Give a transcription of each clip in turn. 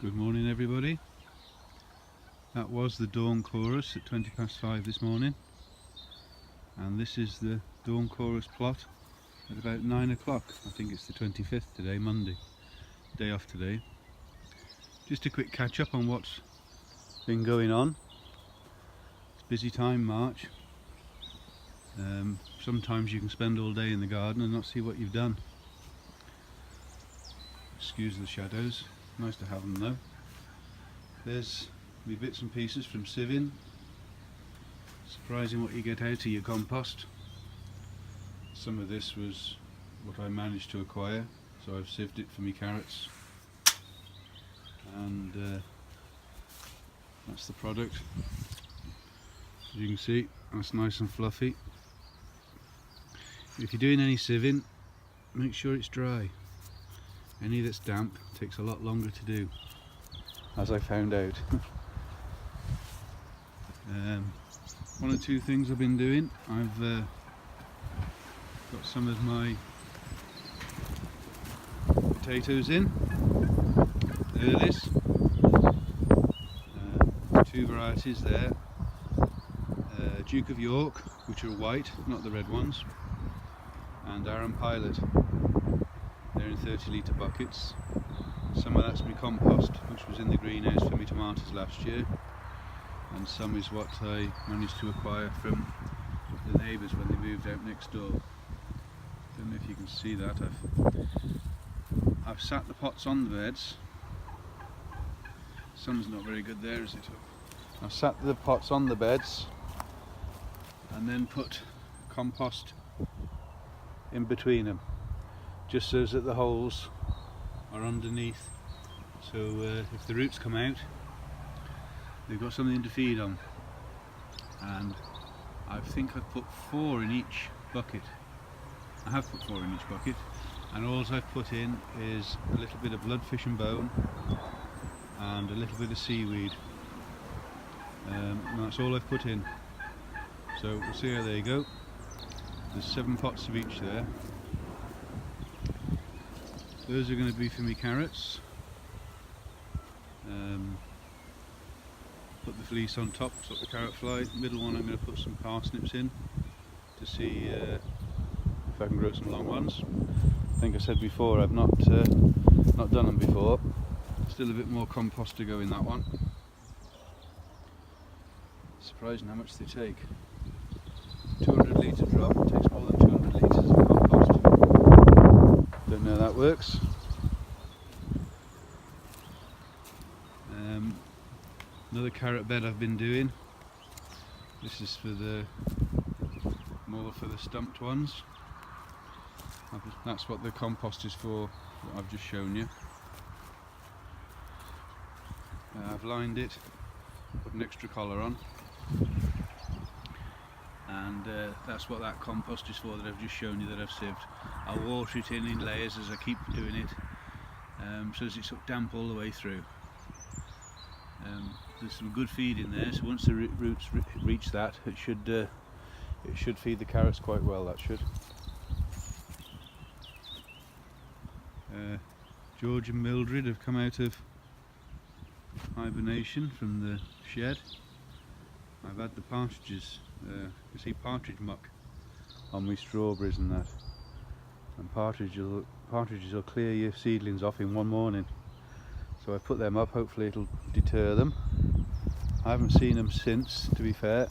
Good morning everybody. That was the dawn chorus at 5:20 this morning, and this is the dawn chorus plot at about 9 o'clock. I think it's the 25th today, Monday, day off today. Just a quick catch up on what's been going on. It's busy time, March. Sometimes you can spend all day in the garden and not see what you've done. Excuse the shadows, nice to have them though. There's my bits and pieces from sieving. Surprising what you get out of your compost. Some of this was what I managed to acquire, so I've sieved it for my carrots, and that's the product. As you can see, that's nice and fluffy. If you're doing any sieving, make sure it's dry. Any that's damp takes a lot longer to do, as I found out. One or two things I've been doing. I've got some of my potatoes in. There it is. Two varieties there. Duke of York, which are white, not the red ones, and Arran Pilot. They're in 30-litre buckets. Some of that's my compost, which was in the greenhouse for my tomatoes last year, and some is what I managed to acquire from the neighbours when they moved out next door. Don't know if you can see that. I've sat the pots on the beds. Sun's not very good there, is it? I've sat the pots on the beds and then put compost in between them, just so that the holes are underneath, so if the roots come out, they've got something to feed on. And I think I've put 4 in each bucket. I have put 4 in each bucket, and all I've put in is a little bit of bloodfish and bone and a little bit of seaweed, and that's all I've put in. So we'll see how they go. There's 7 pots of each there. Those are going to be for me carrots. Put the fleece on top, stop the carrot fly. Middle one I'm going to put some parsnips in to see if I can grow some long ones. I think I said before I've not done them before. Still a bit more compost to go in that one. Surprising how much they take. 200 litre drop takes more than 200 litres of compost. Don't know how that works. Another carrot bed I've been doing. This is for more for the stumped ones. That's what the compost is for, what I've just shown you. I've lined it, put an extra collar on, and that's what that compost is for that I've just shown you, that I've sieved. I'll water it in layers as I keep doing it, so as it's damp all the way through. There's some good feed in there, so once the roots reach that, it should feed the carrots quite well. That should. George and Mildred have come out of hibernation from the shed. I've had the partridges, you see partridge muck on my strawberries and that, and partridges will clear your seedlings off in one morning. So I put them up, hopefully it'll deter them. I haven't seen them since, to be fair,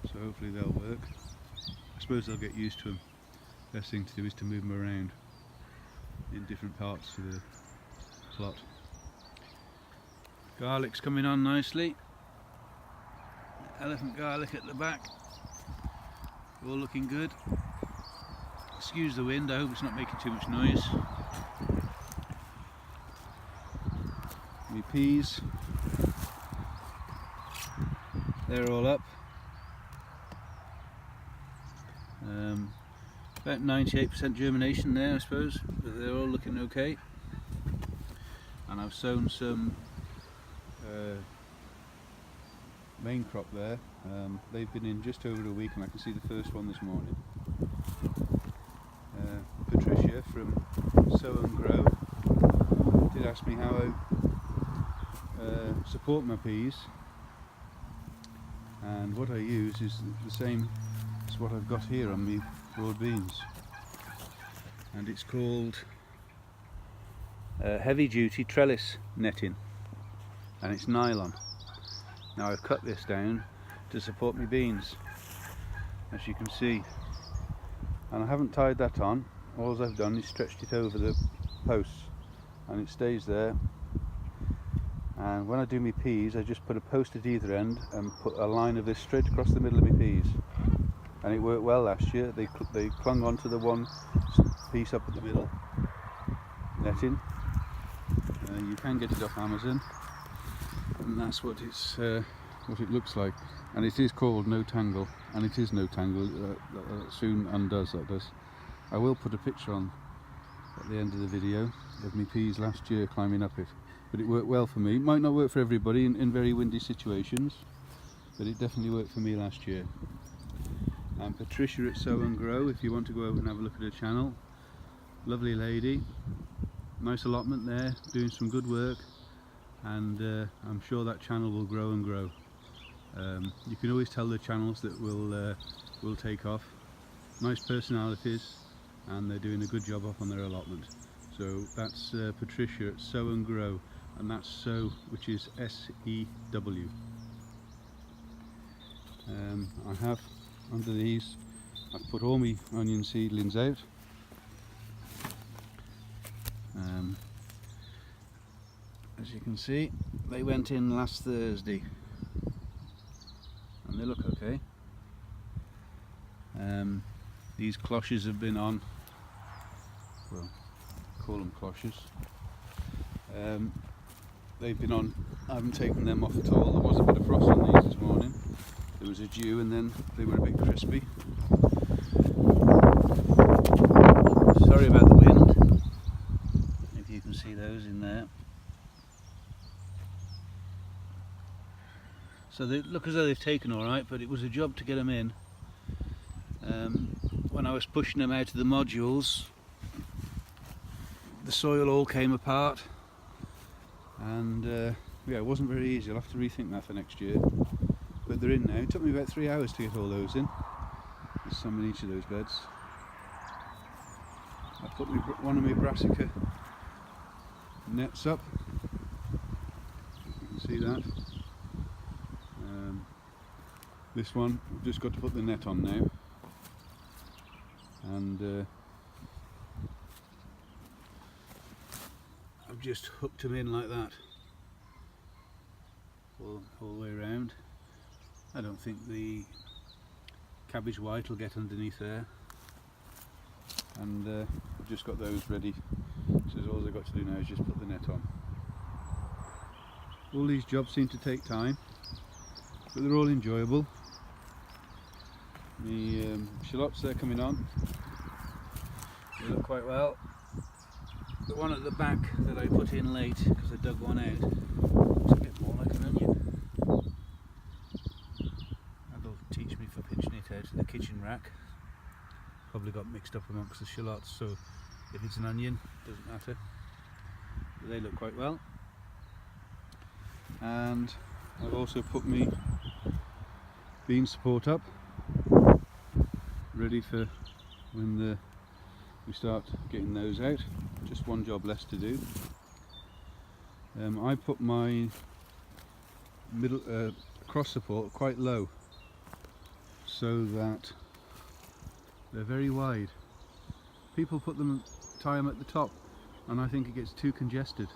so hopefully they'll work. I suppose they'll get used to them. Best thing to do is to move them around in different parts of the plot. Garlic's coming on nicely. Elephant garlic at the back. All looking good. Excuse the wind, I hope it's not making too much noise. My peas, they're all up. About 98% germination there, I suppose, but they're all looking okay. And I've sown some main crop there. They've been in just over a week, and I can see the first one this morning. Patricia from Sow and Grow did ask me how I support my peas, and what I use is the same as what I've got here on my broad beans, and it's called heavy duty trellis netting, and it's nylon. Now I've cut this down to support my beans, as you can see, and I haven't tied that on. All I've done is stretched it over the posts and it stays there, and when I do my peas I just put a post at either end and put a line of this straight across the middle of my peas, and it worked well last year. They clung onto the one piece up at the middle netting. You can get it off Amazon, and that's what it looks like, and it is called no tangle, and it is no tangle. That soon undoes, that does. I will put a picture on at the end of the video of me peas last year climbing up it, but it worked well for me. It might not work for everybody in very windy situations, but it definitely worked for me last year. And Patricia at Sow and Grow, if you want to go over and have a look at her channel, lovely lady, nice allotment there, doing some good work, and I'm sure that channel will grow and grow. You can always tell the channels that will take off. Nice personalities, and they're doing a good job up on their allotment. So that's Patricia at Sow and Grow, and that's Sow, which is S-E-W. I have under these, I've put all my onion seedlings out. As you can see, they went in last Thursday and they look okay. These cloches have been on, well, call them cloches. They've been on, I haven't taken them off at all. There was a bit of frost on these this morning. There was a dew and then they were a bit crispy. Sorry about the wind, if you can see those in there. So they look as though they've taken all right, but it was a job to get them in. When I was pushing them out of the modules, the soil all came apart, and yeah, it wasn't very easy. I'll have to rethink that for next year. But they're in now. It took me about 3 hours to get all those in. There's some in each of those beds. I put one of my Brassica nets up. You can see that. This one, I've just got to put the net on now, and I've just hooked them in like that all the way around. I don't think the cabbage white will get underneath there, and I've just got those ready, so all I've got to do now is just put the net on. All these jobs seem to take time, but they're all enjoyable. The shallots, they're coming on, they look quite well. The one at the back that I put in late because I dug one out, looks a bit more like an onion. That'll teach me for pinching it out of the kitchen rack. Probably got mixed up amongst the shallots, so if it's an onion, it doesn't matter. But they look quite well. And I've also put me bean support up, ready for when we start getting those out. Just one job less to do. I put my middle cross support quite low, so that they're very wide. People tie them at the top, and I think it gets too congested.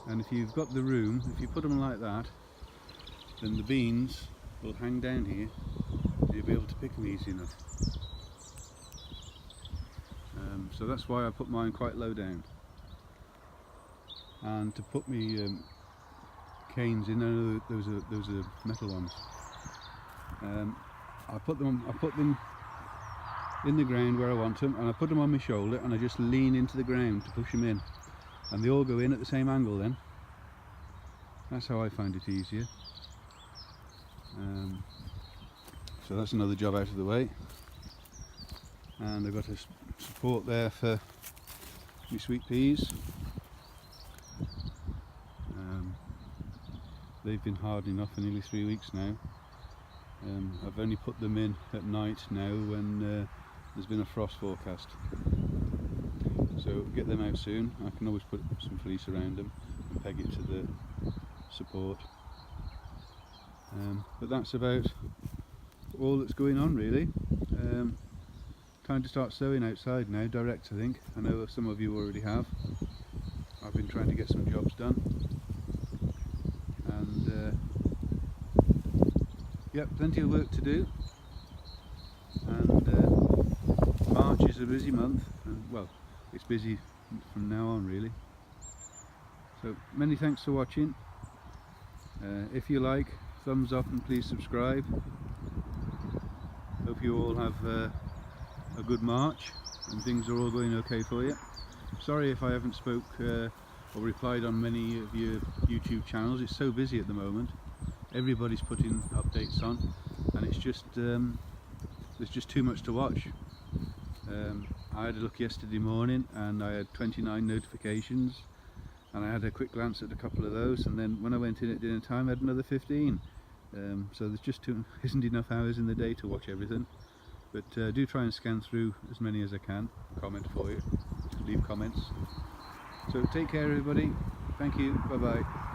And if you've got the room, if you put them like that, then the beans will hang down here, and you'll be able to pick them easy enough. So that's why I put mine quite low down. And to put me canes in, no, those are metal ones. I put them in the ground where I want them, and I put them on my shoulder, and I just lean into the ground to push them in, and they all go in at the same angle then. That's how I find it easier. So that's another job out of the way, and I've got a support there for my sweet peas. they've been hardening off for nearly 3 weeks now. I've only put them in at night now when there's been a frost forecast. So get them out soon. I can always put some fleece around them and peg it to the support. But that's about all that's going on really. Time to start sowing outside now, direct I think. I know some of you already have. I've been trying to get some jobs done. And yep, plenty of work to do. And March is a busy month, and well, it's busy from now on really. So many thanks for watching. If you like, thumbs up and please subscribe. Hope you all have a good March and things are all going okay for you. Sorry if I haven't spoke or replied on many of your YouTube channels. It's so busy at the moment. Everybody's putting updates on, and it's just there's just too much to watch. I had a look yesterday morning and I had 29 notifications, and I had a quick glance at a couple of those, and then when I went in at dinner time I had another 15. So there's just isn't enough hours in the day to watch everything, but do try and scan through as many as I can, comment for you, leave comments. So take care everybody, thank you, bye bye.